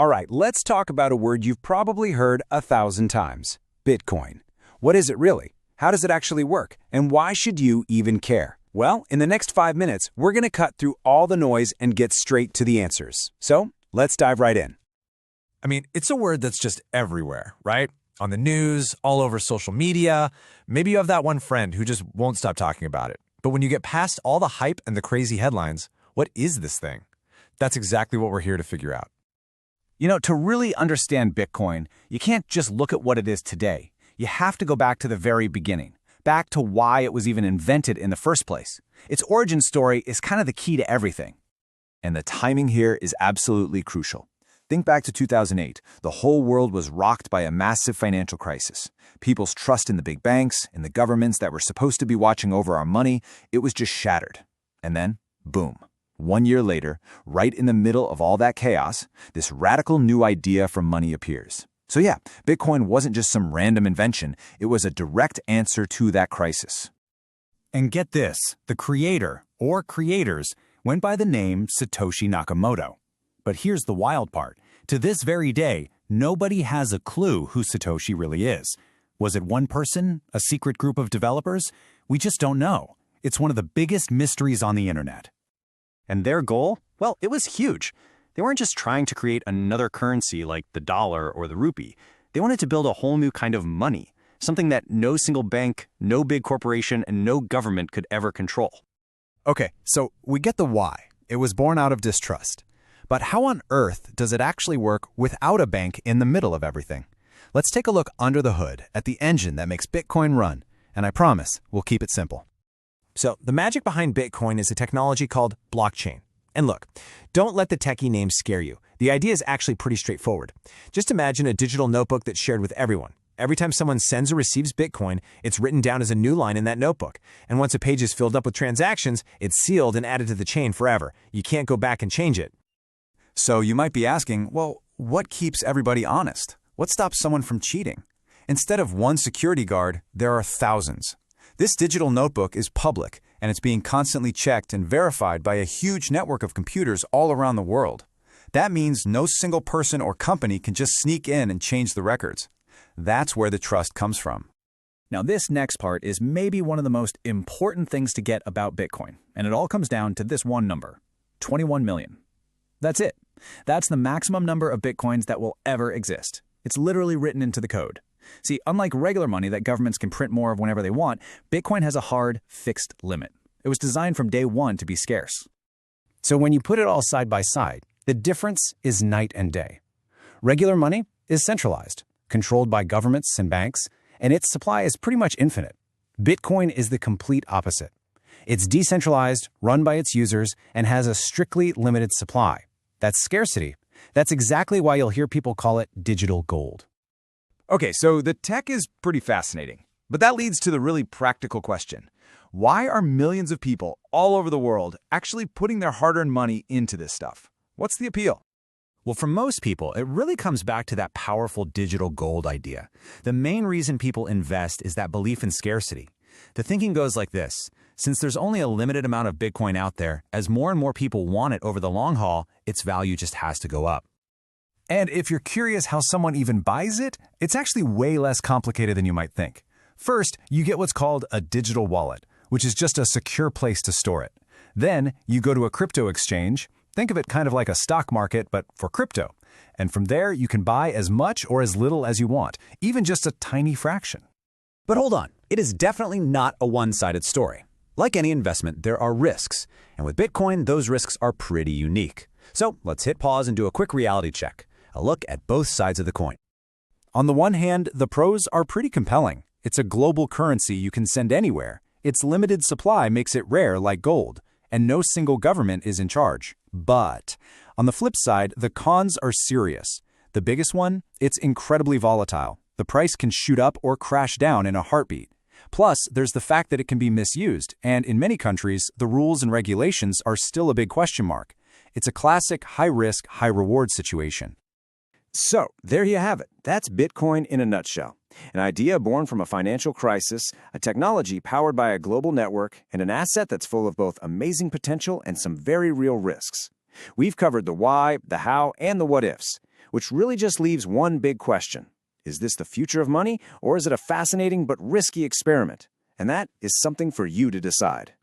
All right, let's talk about a word you've probably heard 1,000 times. Bitcoin. What is it really? How does it actually work? And why should you even care? Well, in the next 5 minutes, we're going to cut through all the noise and get straight to the answers. So, let's dive right in. I mean, it's a word that's just everywhere, right? On the news, all over social media. Maybe you have that one friend who just won't stop talking about it. But when you get past all the hype and the crazy headlines, what is this thing? That's exactly what we're here to figure out. You know, to really understand Bitcoin, you can't just look at what it is today. You have to go back to the very beginning, back to why it was even invented in the first place. Its origin story is kind of the key to everything. And the timing here is absolutely crucial. Think back to 2008. The whole world was rocked by a massive financial crisis. People's trust in the big banks, in the governments that were supposed to be watching over our money, it was just shattered. And then, boom. 1 year later, right in the middle of all that chaos, this radical new idea for money appears. So yeah, Bitcoin wasn't just some random invention, it was a direct answer to that crisis. And get this, the creator, or creators, went by the name Satoshi Nakamoto. But here's the wild part. To this very day, nobody has a clue who Satoshi really is. Was it one person? A secret group of developers? We just don't know. It's one of the biggest mysteries on the internet. And their goal? Well, it was huge. They weren't just trying to create another currency like the dollar or the rupee. They wanted to build a whole new kind of money, something that no single bank, no big corporation, and no government could ever control. Okay, so we get the why. It was born out of distrust. But how on earth does it actually work without a bank in the middle of everything? Let's take a look under the hood at the engine that makes Bitcoin run, and I promise we'll keep it simple. So the magic behind Bitcoin is a technology called blockchain. And look, don't let the techie names scare you. The idea is actually pretty straightforward. Just imagine a digital notebook that's shared with everyone. Every time someone sends or receives Bitcoin, it's written down as a new line in that notebook. And once a page is filled up with transactions, it's sealed and added to the chain forever. You can't go back and change it. So you might be asking, well, what keeps everybody honest? What stops someone from cheating? Instead of one security guard, there are thousands. This digital notebook is public, and it's being constantly checked and verified by a huge network of computers all around the world. That means no single person or company can just sneak in and change the records. That's where the trust comes from. Now, this next part is maybe one of the most important things to get about Bitcoin, and it all comes down to this one number, 21 million. That's it. That's the maximum number of Bitcoins that will ever exist. It's literally written into the code. See, unlike regular money that governments can print more of whenever they want, Bitcoin has a hard, fixed limit. It was designed from day one to be scarce. So when you put it all side by side, the difference is night and day. Regular money is centralized, controlled by governments and banks, and its supply is pretty much infinite. Bitcoin is the complete opposite. It's decentralized, run by its users, and has a strictly limited supply. That's scarcity. That's exactly why you'll hear people call it digital gold. Okay, so the tech is pretty fascinating, but that leads to the really practical question. Why are millions of people all over the world actually putting their hard-earned money into this stuff? What's the appeal? Well, for most people, it really comes back to that powerful digital gold idea. The main reason people invest is that belief in scarcity. The thinking goes like this. Since there's only a limited amount of Bitcoin out there, as more and more people want it over the long haul, its value just has to go up. And if you're curious how someone even buys it, it's actually way less complicated than you might think. First, you get what's called a digital wallet, which is just a secure place to store it. Then, you go to a crypto exchange. Think of it kind of like a stock market, but for crypto. And from there, you can buy as much or as little as you want, even just a tiny fraction. But hold on, it is definitely not a one-sided story. Like any investment, there are risks. And with Bitcoin, those risks are pretty unique. So let's hit pause and do a quick reality check. A look at both sides of the coin. On the one hand, the pros are pretty compelling. It's a global currency you can send anywhere. Its limited supply makes it rare like gold, and no single government is in charge. But on the flip side, the cons are serious. The biggest one, it's incredibly volatile. The price can shoot up or crash down in a heartbeat. Plus, there's the fact that it can be misused, and in many countries, the rules and regulations are still a big question mark. It's a classic high-risk, high-reward situation. So, there you have it. That's Bitcoin in a nutshell. An idea born from a financial crisis, a technology powered by a global network, and an asset that's full of both amazing potential and some very real risks. We've covered the why, the how, and the what-ifs. which really just leaves one big question. Is this the future of money, or is it a fascinating but risky experiment? And that is something for you to decide.